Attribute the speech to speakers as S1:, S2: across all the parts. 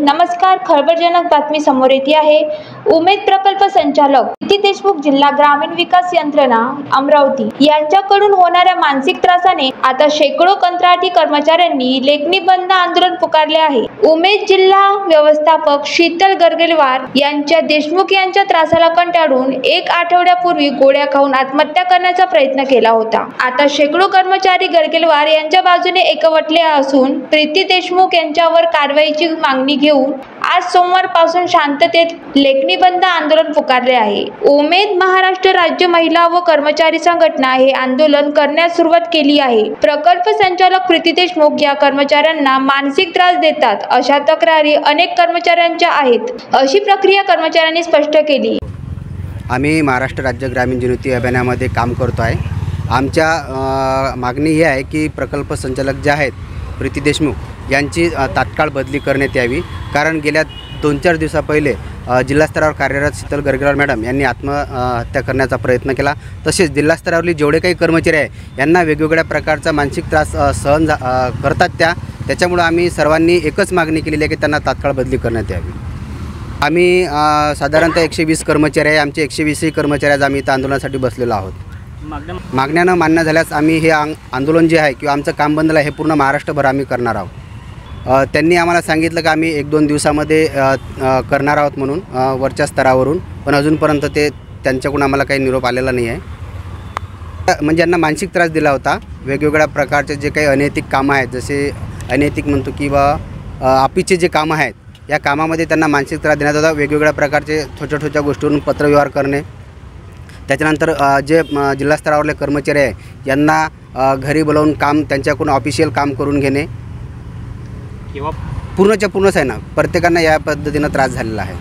S1: नमस्कार, खळबळजनक बातमी समोर येते आहे। उमेद प्रकल्प संचालक प्रीती देशमुख, जिल्हा ग्रामीण विकास यंत्रणा अमरावती यांच्याकडून होणाऱ्या मानसिक त्रासाने आता शेकडो कंत्राटी कर्मचाऱ्यांनी लेखणी बंद आंदोलन पुकारले आहे। उमेद जिल्हा व्यवस्थापक शीतल गरगेलवार यांच्या देशमुख यांच्या त्रासाला कंटाळून एक आठवड्यापूर्वी गोळ्या खाऊन आत्महत्या करण्याचा प्रयत्न केला होता। आता शेकडो कर्मचारी गरगेलवार यांच्या बाजूने एकवटले असून प्रीती देशमुख यांच्यावर कारवाईची मागणी घेऊन आज सोमवारपासून शांततेत लेखणी बंद आंदोलन पुकारले आहे। उमेद महाराष्ट्र राज्य महिला व कर्मचारी संघटना हे आंदोलन करण्यास सुरुवात केली आहे। प्रकल्प संचालक प्रीती देशमुख या कर्मचाऱ्यांना मानसिक त्रास देतात अशा तक्रारी अनेक कर्मचाऱ्यांच्या आहेत, अशी प्रक्रिया कर्मचाऱ्यांनी स्पष्ट केली।
S2: आम्ही महाराष्ट्र राज्य ग्रामीण जनोन्नती अभियानामध्ये काम करतो आहे। आमच्या मागणी ही आहे की प्रकल्प संचालक जे आहेत प्रीती देशमुख यांची तात्काळ बदली करण्यात यावी। कारण गेल्या 2-4 दिवसा पहिले जिल्हा स्तरावर कार्यरत शीतल गरगेलवार मॅडम यांनी आत्महत्या करण्याचा प्रयत्न केला। तसेच जिल्हा स्तरावरील जेवढे काही कर्मचारी आहे यांना वेगवेगळ्या प्रकारचा मानसिक त्रास सहन करतात त्याच्यामुळे आम्ही सर्वांनी एकच मागणी केलेली आहे की त्यांना तात्काळ बदली करण्यात यावी। आम्ही साधारणतः 120 कर्मचारी आहे। आमचे 120 कर्मचारी आज आम्ही इथं आंदोलनासाठी बसलेलो आहोत। मागण्यानं मान्य झाल्यास आम्ही हे आंदोलन जे आहे किंवा आमचं काम बंद आहे हे पूर्ण महाराष्ट्रभर आम्ही करणार आहोत। त्यांनी आम्हाला सांगितलं की आम्ही 1-2 दिवसामध्ये करणार आहोत म्हणून वरच्या स्तरावरून, पण अजूनपर्यंत त्यांच्याकडून आम्हाला काही निरोप आलेला नाही आहे। म्हणजे यांना मानसिक त्रास दिला होता। वेगवेगळ्या प्रकारचे जे काही अनैतिक कामं आहेत, जसे अनैतिक म्हणतो किंवा आपीचे जे कामं आहेत, या कामामध्ये त्यांना मानसिक त्रास देण्यात होता। वेगवेगळ्या प्रकारचे छोट्या गोष्टीवरून पत्रव्यवहार करणे, त्याच्यानंतर जे जिल्हा स्तरावरले कर्मचारी आहे यांना घरी बोलावून काम त्यांच्याकडून ऑफिशियल काम करून घेणे किंवा पूर्णच्या पूर्णच आहे ना, प्रत्येकांना या पद्धतीनं त्रास झालेला आहे।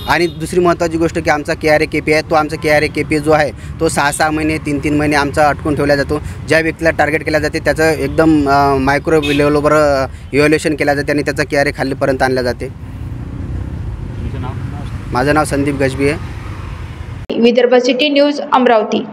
S2: आणि दुसरी महत्त्वाची गोष्ट की आमचा KRA KPI आहे, तो आमचा KRA KPI जो आहे तो 6-6 महिने 3-3 महिने आमचा अटकून ठेवला जातो। ज्या व्यक्तीला टार्गेट केला जाते त्याचं एकदम मायक्रो लेवलवर इव्हॅल्युएशन केलं जाते आणि त्याचा KRA खालीपर्यंत आणला जाते। माझं नाव संदीप गजबी आहे।
S1: Vidarbha city news Amravati.